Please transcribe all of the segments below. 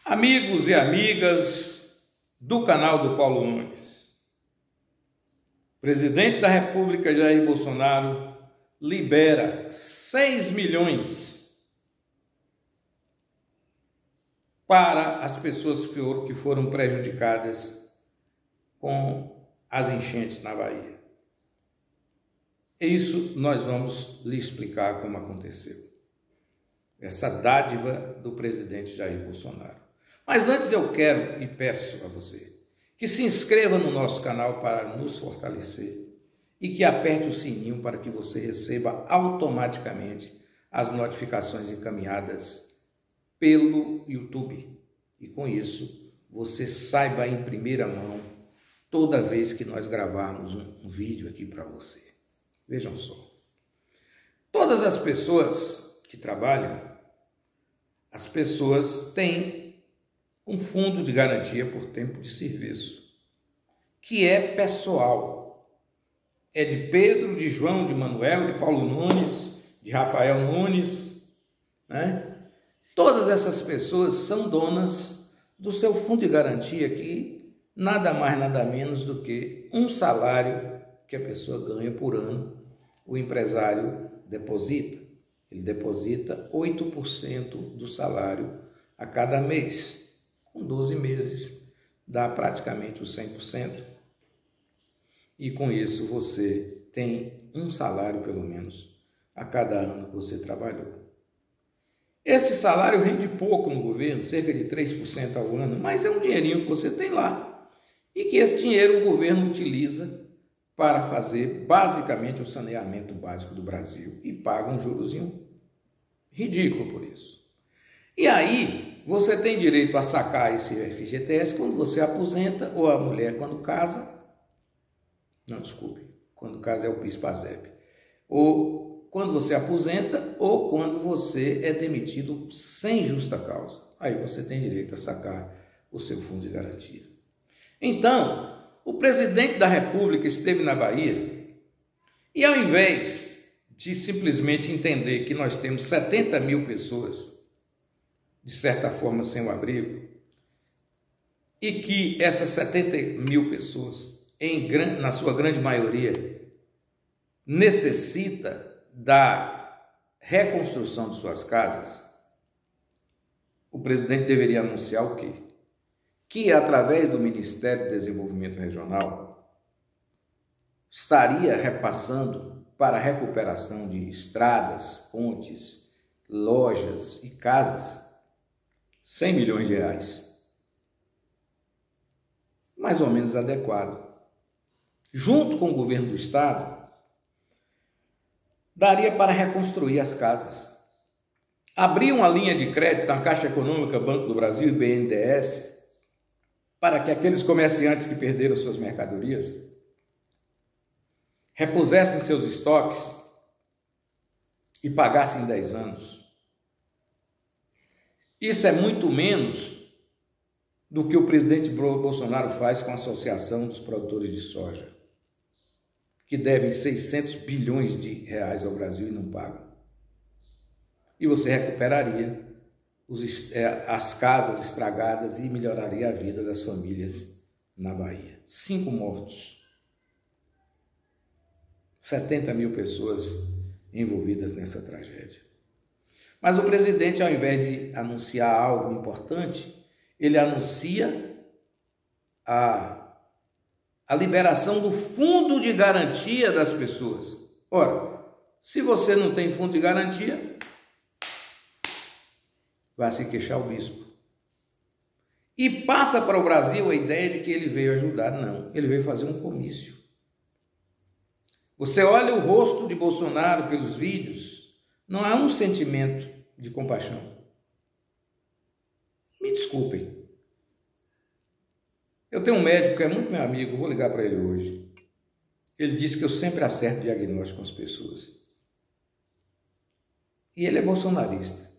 Amigos e amigas do canal do Paulo Nunes, presidente da República Jair Bolsonaro libera 6 milhões para as pessoas que foram prejudicadas com as enchentes na Bahia. Isso nós vamos lhe explicar como aconteceu. Essa dádiva do presidente Jair Bolsonaro. Mas antes eu quero e peço a você que se inscreva no nosso canal para nos fortalecer e que aperte o sininho para que você receba automaticamente as notificações encaminhadas pelo YouTube. E com isso você saiba em primeira mão toda vez que nós gravarmos um vídeo aqui para você. Vejam só. Todas as pessoas que trabalham, as pessoas têm um fundo de garantia por tempo de serviço, que é pessoal. É de Pedro, de João, de Manuel, de Paulo Nunes, de Rafael Nunes, né? Todas essas pessoas são donas do seu fundo de garantia, que nada mais, nada menos do que um salário que a pessoa ganha por ano, o empresário deposita. Ele deposita 8% do salário a cada mês. Com 12 meses, dá praticamente os 100%. E com isso você tem um salário, pelo menos, a cada ano que você trabalhou. Esse salário rende pouco no governo, cerca de 3% ao ano, mas é um dinheirinho que você tem lá. E que esse dinheiro o governo utiliza para fazer basicamente o saneamento básico do Brasil. E paga um jurozinho ridículo por isso. E aí, você tem direito a sacar esse FGTS quando você aposenta, ou a mulher quando casa, quando casa é o PIS/PASEP, ou quando você aposenta, ou quando você é demitido sem justa causa. Aí você tem direito a sacar o seu fundo de garantia. Então, o presidente da República esteve na Bahia e, ao invés de simplesmente entender que nós temos 70 mil pessoas de certa forma sem o abrigo, e que essas 70 mil pessoas, na sua grande maioria, necessita da reconstrução de suas casas, o presidente deveria anunciar o quê? Que através do Ministério do Desenvolvimento Regional estaria repassando para a recuperação de estradas, pontes, lojas e casas 100 milhões de reais, mais ou menos adequado. Junto com o governo do estado, daria para reconstruir as casas. Abrir uma linha de crédito na Caixa Econômica, Banco do Brasil e BNDES, para que aqueles comerciantes que perderam suas mercadorias repusessem seus estoques e pagassem em 10 anos. Isso é muito menos do que o presidente Bolsonaro faz com a Associação dos Produtores de Soja, que devem 600 bilhões de reais ao Brasil e não pagam. E você recuperaria as casas estragadas e melhoraria a vida das famílias na Bahia. 5 mortos. 70 mil pessoas envolvidas nessa tragédia. Mas o presidente, ao invés de anunciar algo importante, ele anuncia a liberação do fundo de garantia das pessoas. Ora, se você não tem fundo de garantia, vai se queixar o bispo. E passa para o Brasil a ideia de que ele veio ajudar. Não, ele veio fazer um comício. Você olha o rosto de Bolsonaro pelos vídeos, não há um sentimento de compaixão. Me desculpem. Eu tenho um médico que é muito meu amigo, vou ligar para ele hoje. Ele disse que eu sempre acerto diagnóstico com as pessoas. E ele é bolsonarista.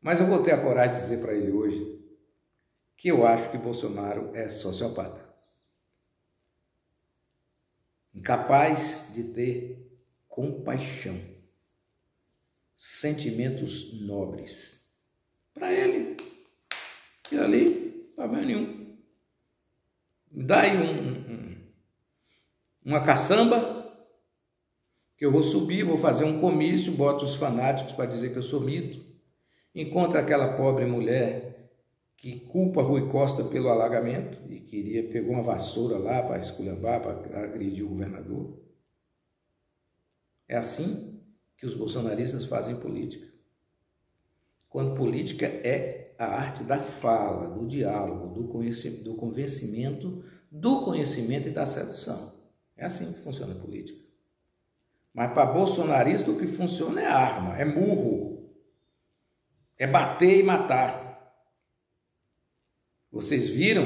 Mas eu vou ter a coragem de dizer para ele hoje que eu acho que Bolsonaro é sociopata. Incapaz de ter compaixão. Sentimentos nobres. Para ele ali, problema nenhum. Me dá aí uma caçamba, que eu vou subir, vou fazer um comício, boto os fanáticos para dizer que eu sou mito, encontra aquela pobre mulher que culpa Rui Costa pelo alagamento e pegou uma vassoura lá para esculhambar, para agredir o governador. É assim que os bolsonaristas fazem política. Quando política é a arte da fala, do diálogo, do convencimento, do conhecimento e da sedução. É assim que funciona a política. Mas para bolsonarista o que funciona é arma, é murro, é bater e matar. Vocês viram,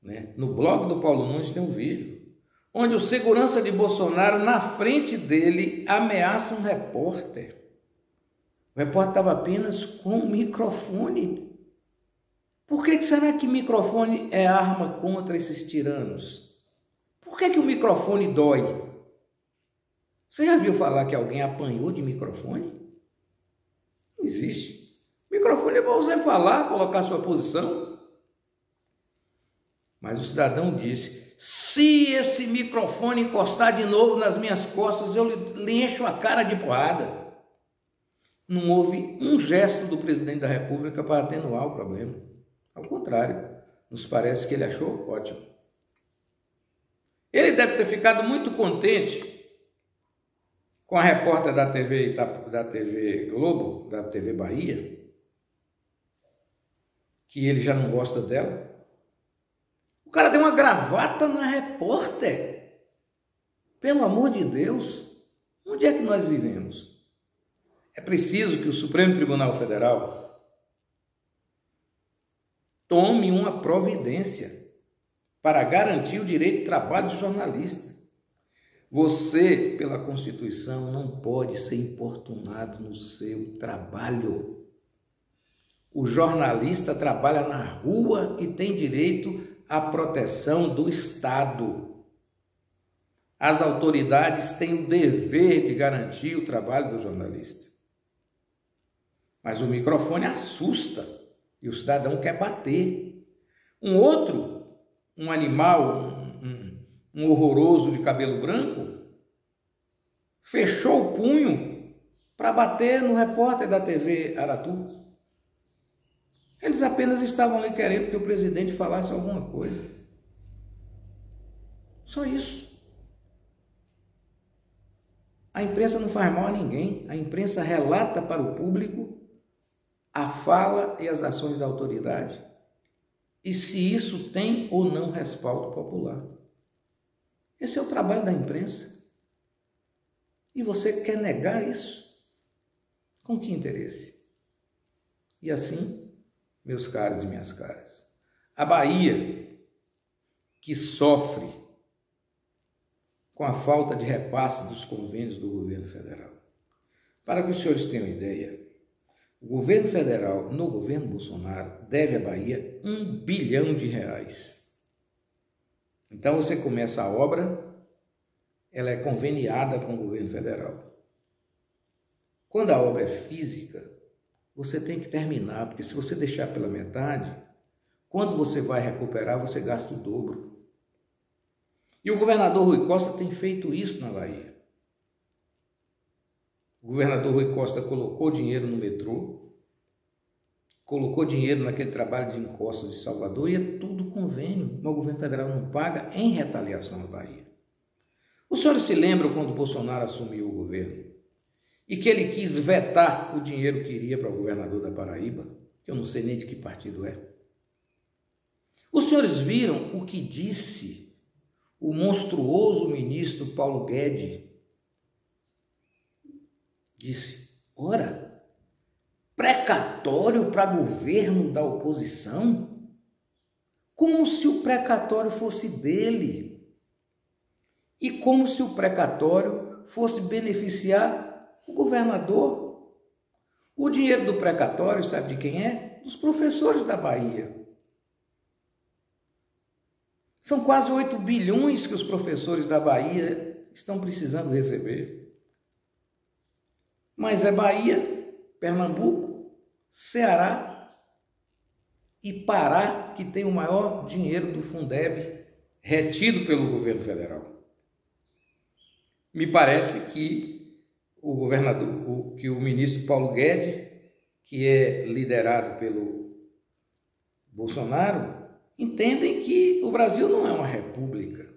né? No blog do Paulo Nunes tem um vídeo, onde o segurança de Bolsonaro, na frente dele, ameaça um repórter. O repórter estava apenas com um microfone. Por que será que microfone é arma contra esses tiranos? Por que o microfone dói? Você já viu falar que alguém apanhou de microfone? Não existe. Microfone é para você falar, colocar sua posição. Mas o cidadão disse, se esse microfone encostar de novo nas minhas costas, eu lhe encho a cara de porrada. Não houve um gesto do presidente da República para atenuar o problema. Ao contrário, nos parece que ele achou ótimo. Ele deve ter ficado muito contente com a repórter da TV Globo, da TV Bahia, que ele já não gosta dela. O cara deu uma gravata na repórter. Pelo amor de Deus, onde é que nós vivemos? É preciso que o Supremo Tribunal Federal tome uma providência para garantir o direito de trabalho do jornalista. Você, pela Constituição, não pode ser importunado no seu trabalho. O jornalista trabalha na rua e tem direito à proteção do Estado. As autoridades têm o dever de garantir o trabalho do jornalista. Mas o microfone assusta e o cidadão quer bater. Um animal, um horroroso de cabelo branco, fechou o punho para bater no repórter da TV Aratu. Eles apenas estavam ali querendo que o presidente falasse alguma coisa. Só isso. A imprensa não faz mal a ninguém. A imprensa relata para o público a fala e as ações da autoridade e se isso tem ou não respaldo popular. Esse é o trabalho da imprensa. E você quer negar isso? Com que interesse? E assim, meus caros e minhas caras, a Bahia, que sofre com a falta de repasse dos convênios do governo federal. Para que os senhores tenham ideia, o governo federal, no governo Bolsonaro, deve à Bahia R$1 bilhão. Então você começa a obra, ela é conveniada com o governo federal. Quando a obra é física, você tem que terminar, porque se você deixar pela metade, quando você vai recuperar, você gasta o dobro. E o governador Rui Costa tem feito isso na Bahia. O governador Rui Costa colocou dinheiro no metrô, colocou dinheiro naquele trabalho de encostas de Salvador e é tudo convênio, mas o governo federal não paga em retaliação à Bahia. Os senhores se lembram quando Bolsonaro assumiu o governo e que ele quis vetar o dinheiro que iria para o governador da Paraíba, que eu não sei nem de que partido é? Os senhores viram o que disse o monstruoso ministro Paulo Guedes? Disse, ora, precatório para governo da oposição? Como se o precatório fosse dele. E como se o precatório fosse beneficiar o governador. O dinheiro do precatório, sabe de quem é? Dos professores da Bahia. São quase 8 bilhões que os professores da Bahia estão precisando receber. Mas é Bahia, Pernambuco, Ceará, e Pará, que tem o maior dinheiro do Fundeb retido pelo governo federal. Me parece que o governador, que o ministro Paulo Guedes, que é liderado pelo Bolsonaro, entendem que o Brasil não é uma república,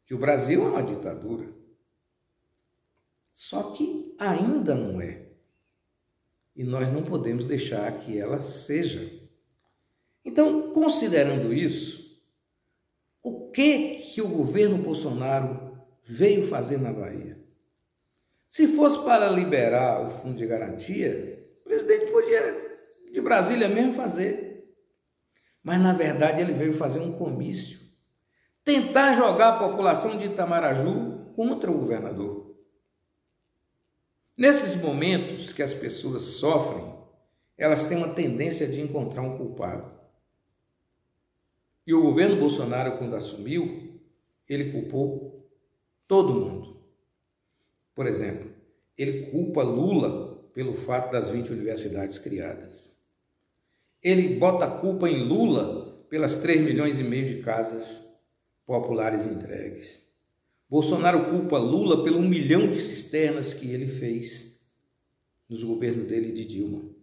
que o Brasil é uma ditadura. Só que ainda não é. E nós não podemos deixar que ela seja. Então, considerando isso, o que o governo Bolsonaro veio fazer na Bahia? Se fosse para liberar o fundo de garantia, o presidente podia, de Brasília mesmo, fazer. Mas, na verdade, ele veio fazer um comício, tentar jogar a população de Itamaraju contra o governador. Nesses momentos que as pessoas sofrem, elas têm uma tendência de encontrar um culpado. E o governo Bolsonaro, quando assumiu, ele culpou todo mundo. Por exemplo, ele culpa Lula pelo fato das 20 universidades criadas. Ele bota a culpa em Lula pelas 3,5 milhões de casas populares entregues. Bolsonaro culpa Lula pelo 1 milhão de cisternas que ele fez nos governos dele e de Dilma.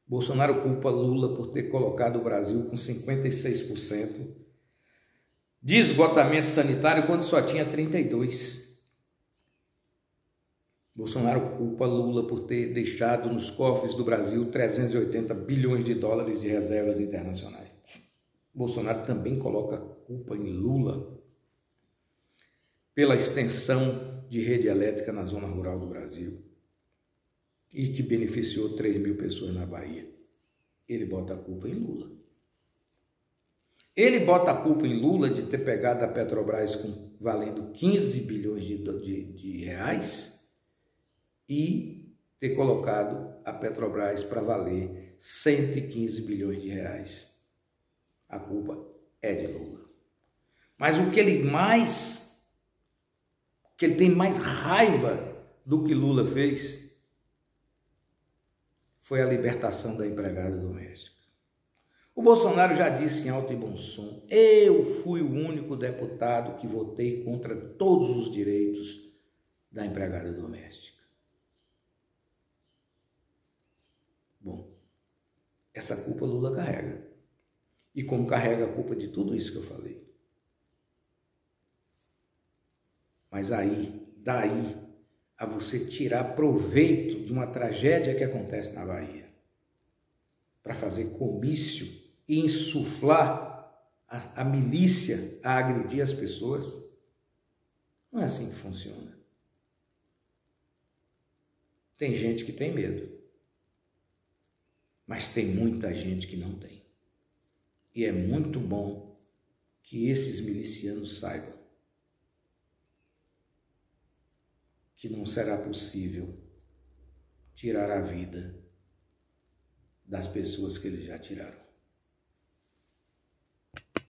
Bolsonaro culpa Lula por ter colocado o Brasil com 56% de esgotamento sanitário quando só tinha 32%. Bolsonaro culpa Lula por ter deixado nos cofres do Brasil 380 bilhões de dólares de reservas internacionais. Bolsonaro também coloca culpa em Lula pela extensão de rede elétrica na zona rural do Brasil e que beneficiou 3.000 pessoas na Bahia. Ele bota a culpa em Lula. Ele bota a culpa em Lula de ter pegado a Petrobras valendo 15 bilhões de reais e ter colocado a Petrobras para valer 115 bilhões de reais. A culpa é de Lula. Mas o que ele tem mais raiva do que Lula fez foi a libertação da empregada doméstica. O Bolsonaro já disse em alto e bom som: eu fui o único deputado que votei contra todos os direitos da empregada doméstica. Bom, essa culpa Lula carrega. E como carrega a culpa de tudo isso que eu falei. Mas daí a você tirar proveito de uma tragédia que acontece na Bahia, para fazer comício e insuflar a milícia a agredir as pessoas, não é assim que funciona. Tem gente que tem medo, mas tem muita gente que não tem. E é muito bom que esses milicianos saibam que não será possível tirar a vida das pessoas que eles já tiraram.